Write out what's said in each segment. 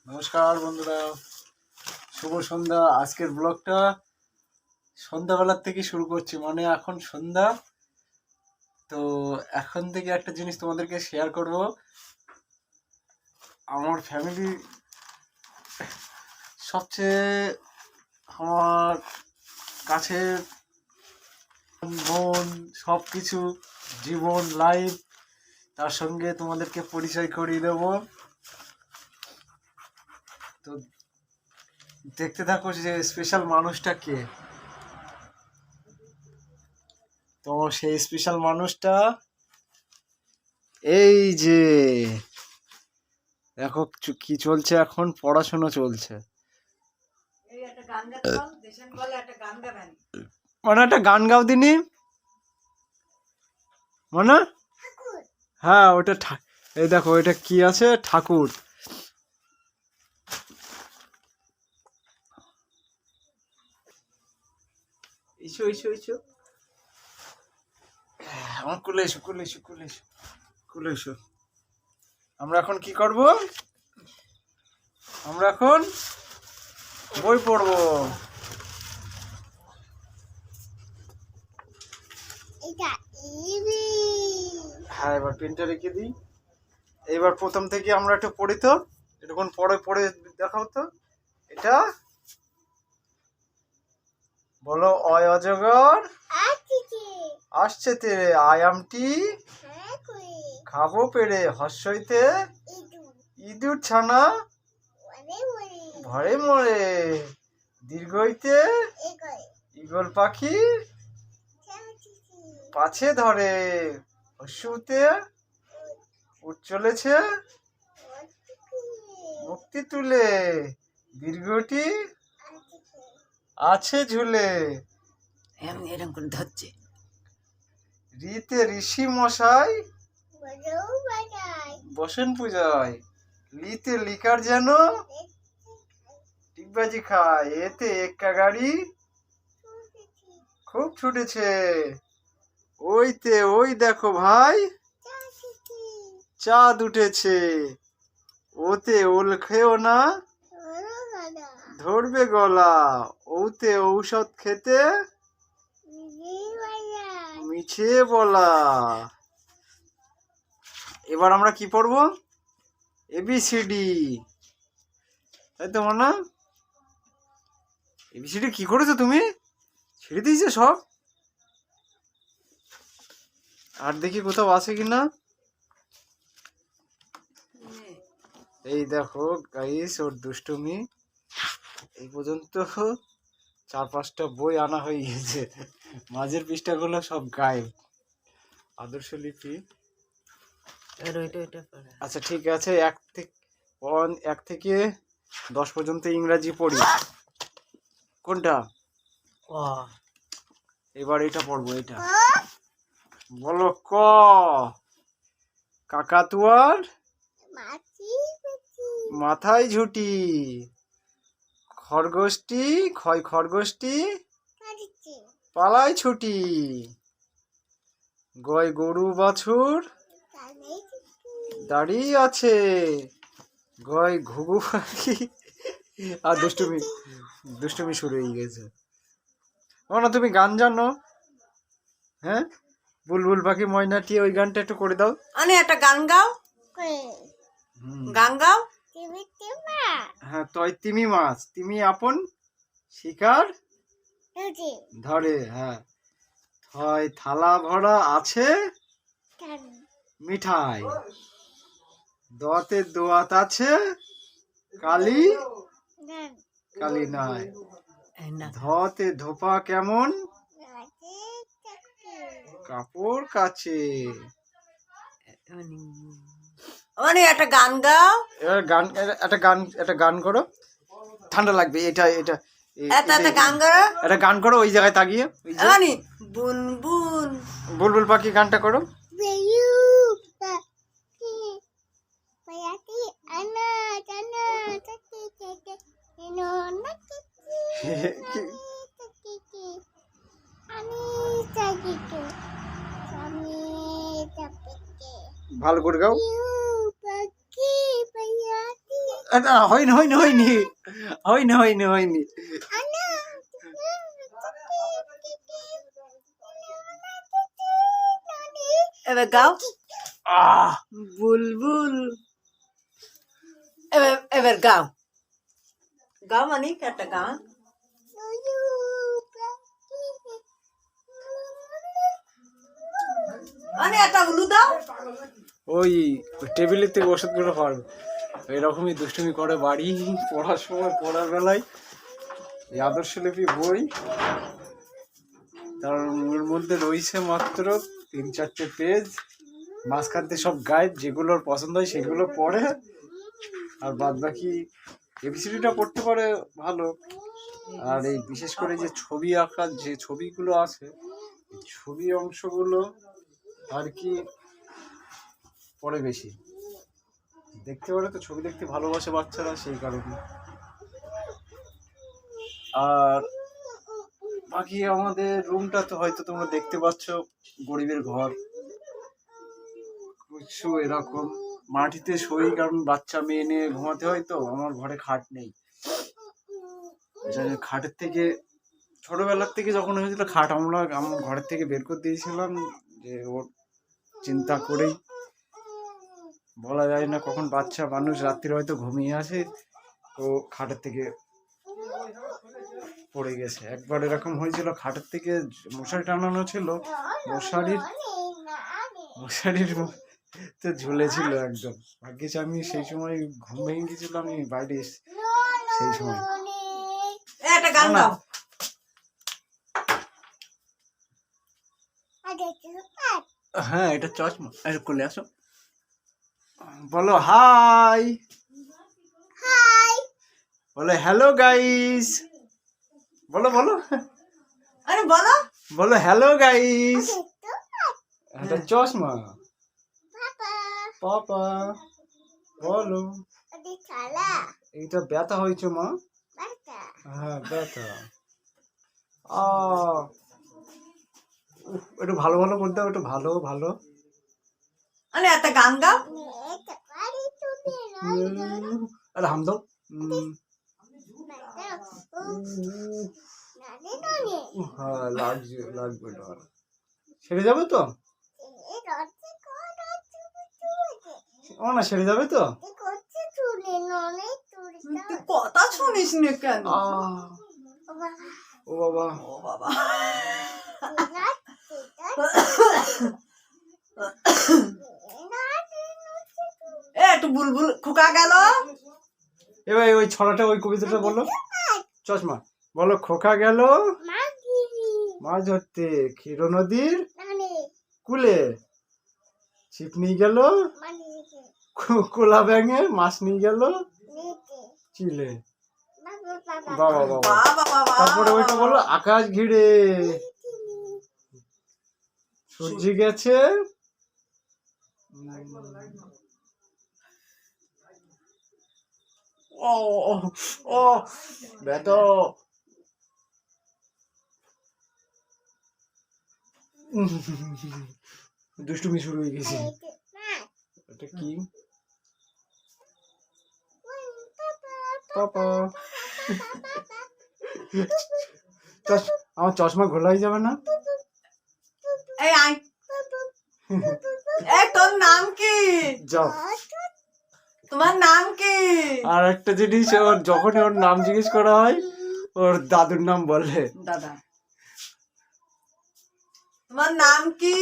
নমস্কার বন্ধুরা, শুভ সন্ধ্যা। আজকের ব্লগটা সন্ধ্যাবেলার থেকে শুরু করছি, মানে এখন সন্ধ্যা। তো এখন থেকে একটা জিনিস তোমাদেরকে শেয়ার করব। আমার ফ্যামিলি সবচেয়ে আমার কাছের বোন, সব কিছু, জীবন, লাইফ, তার সঙ্গে তোমাদেরকে পরিচয় করিয়ে দেব। তো দেখতে থাকো যে স্পেশাল মানুষটা কে। তো সেই স্পেশাল মানুষটা এই যে দেখো কি চলছে, এখন পড়াশোনা চলছে। মানে একটা গান গাও দিনি, মানে হ্যাঁ ওটা এই দেখো এটা কি আছে, ঠাকুর। এসো এসো এসো, আমার কুলে এসো কুলে এসো কুলে এসো কুলে এসো। আমরা এখন কি করব? আমরা এখন বই পড়বো। হ্যাঁ, এবার পেনটা রেখে দিই। এবার প্রথম থেকে আমরা একটু পড়ি, তো এটুকুন পরে পড়ে দেখাও তো। এটা বলো, অয় অজগর আসছে তেরে, আয়ামটি খাবো পেরে, হর্ষইতে ইঁদুর ছানা ভরে মরে, দীর্ঘইতে ঈগল পাখি পাছে ধরে, হর্ষুতে উঠ চলেছে মুক্তি তুলে, দীর্ঘটি আছে ঝুলে, এরকম করে ধরছে। রীতে ঋষি মশাই বসেন পূজায়, লিতে লিকার যেন টিকবাজি খায়, এতে এক্কা গাড়ি খুব ছুটেছে, ওইতে ওই দেখো ভাই চাঁদ উঠেছে, ওতে ওল খেও না ধরবে গলা, ওতে ঔষধ খেতে মিছে বলা। এবার আমরা কি পড়বো? এবিসিডি, তাই তো মানা? এবিসিডি কি করেছো তুমি? ছেড়ে দিয়েছে সব? আর দেখি কোথাও আছে কিনা। এই দেখো গাইস, ওর দুষ্টুমি। এই পর্যন্ত 4-5টা বই আনা হয়ে গেছে, মাঝের পৃষ্ঠাগুলো সব গায়েব। আদর্শ লিপি। আচ্ছা ঠিক আছে, 1 থেকে 10 পর্যন্ত ইংরাজি পড়ি। কোনটা? এবার এটা পড়বো। এটা বলো, ক কাকাতুয়ার মাথায় ঝুটি, খরগোশটি খরগোশটি পালায় ছুটি, গয় গরু বাছুর দাঁড়িয়ে আছে, গয় ঘুঘু পাখি। আর দুষ্টুমি শুরু হয়ে গেছে। না তুমি গান জানো? হ্যাঁ, বুলবুল পাখি ময়নাটি, ওই গানটা একটু করে দাও। আরে একটা গান গাও, গান গাও। হ্যাঁ, তয় তিমি মাছ তিমি আপন শিকার ধরে, হ্যাঁ, হয় থালা ভরা আছে মিঠাই, দোয়াতে দোয়াত আছে কালি কালি নাই, ধতে ধোপা কেমন কাপড় কাছে। মানে একটা গান গাও। এবার একটা গান করো, ঠান্ডা লাগবে। এটা এটা গান করো, একটা গান করো ওই জায়গায় তাকিয়ে। বুন বুন বুলবুল পাখি গানটা করো। ভালো করে গাও। না, হয়নি হয়নি হয়নি হয়নি হয়নি হয়নি। এবার গাও আহ বুলবুল। এবার গাও গাও মানে একটা গান। মানে একটা উলু দাও। ওই টেবিলের থেকে ওষুধগুলো পারবে এরকমই দুষ্টুমি করে বাড়ি পড়ার সময়, পড়ার বেলায় এই আদর্শলিপি বই, তার ওর মধ্যে রয়েছে মাত্র 3-4টে পেজ, মাঝখান থেকে সব গাইড, যেগুলোর পছন্দ হয় সেগুলো পড়ে, আর বাদ বাকি এবিসিডিটা পড়তে পারে ভালো। আর এই বিশেষ করে যে ছবি আঁকার যে ছবিগুলো আছে, এই ছবি অংশগুলো আর কি পড়ে বেশি, দেখতে পারে তো, ছবি দেখতে ভালোবাসে বাচ্চারা, সেই কারণে। আর বাকি আমাদের রুমটা তো হয়তো তোমরা দেখতে পাচ্ছ, গরিবের ঘর, কিছু এরকম মাটিতে শুই, কারণ বাচ্চা মেয়ে নিয়ে ঘুমাতে হয়, তো আমার ঘরে খাট নেই। খাটের থেকে ছোটবেলার থেকে যখন হয়েছিল খাট আমার ঘরের থেকে বের করে দিয়েছিলাম, যে ওর চিন্তা করেই, বলা যায় না কখন বাচ্চা মানুষ রাত্রিরে হয়তো ঘুমিয়ে আসে, তো খাটের থেকে পড়ে গেছে। একবার এরকম হয়েছিল, খাটের থেকে মশারি টানানো ছিল, মশারির তো ঝুলেছিল একদম। ভাগ্যিস আমি সেই সময় ঘুম ভেঙে গেছিল, আমি বাইরে সেই সময়। একটা গান গাও। হ্যাঁ, এটা চশমা, কোলে আসো, বলো হাই, বলো হ্যালো গাইস, বলো বলো আরে বলো বলো হ্যালো গাইস। এটা চশমা, পাপা বলো। এইটা ব্যথা হয়েছে মা, হ্যাঁ ব্যথা। একটু ভালো ভালো করতে হবে, একটু ভালো ভালো। আরে একটা গান গাও। আরে হাম দাও। হ্যাঁ লাগছে, লাগবে না, সেরে যাবে তো, ও না সেরে যাবে তো। তুই কথা শুনিস না কেন? ও বাবা, ও বাবা, এ একটু বুলবুল খোকা গেল। এবার ওই ছড়াটা, ওই কবিতাটা বলো। চশমা বলো, খোকা গেল মাছ ধরতে ক্ষীর নদীর কুলে, ছিপ নিয়ে গেল কোলা ব্যাঙে, মাছ নিয়ে গেল চিলে। বাবা বাবা, বাবা বাবা, তারপরে ওইটা বলো, আকাশ ঘিরে সূর্য গেছে ও ও ব্যথা। দুষ্টুমি শুরু হয়ে গেছে। এটা কি পাপা, আমার চশমা ঘোলাই যাবে না। এই আই, এই তোর নাম কি? যাও। তোমার নাম কি? আর একটা জিনিস, ওর যখনই ওর নাম জিজ্ঞেস করা হয়, ওর দাদুর নাম বলে। দাদা, তোমার নাম কি?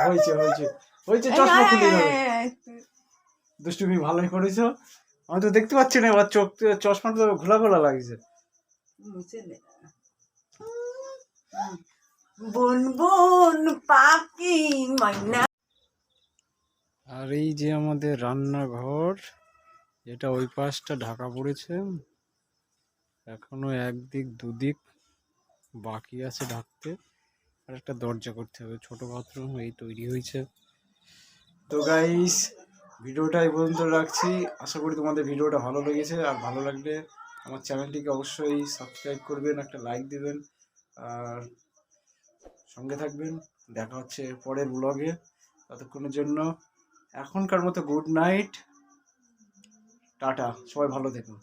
হয়েছে হয়েছে হয়েছে, চশমা খুলে যাবে। দুষ্টুমি ভালোই করেছো, আমি তো দেখতে পাচ্ছি না, এবার চোখ, চশমাটা তো ঘোলা ঘোলা লাগছে। বুন বুন পাখি ময়না। আর এই যে আমাদের রান্নাঘর, এটা ওই পাশটা ঢাকা পড়েছে, এখনো একদিক দুদিক বাকি আছে ঢাকতে, আর একটা দরজা করতে হবে, ছোট বাথরুম এই তৈরি হয়েছে। তো গাইস, ভিডিওটা এই পর্যন্ত রাখছি, আশা করি তোমাদের ভিডিওটা ভালো লেগেছে, আর ভালো লাগলে আমার চ্যানেলটিকে অবশ্যই সাবস্ক্রাইব করবেন, একটা লাইক দিবেন, আর সঙ্গে থাকবেন। দেখা হচ্ছে পরের ব্লগে, ততক্ষণের জন্য এখনকার মতো গুড নাইট, টাটা, সবাই ভালো থেকো।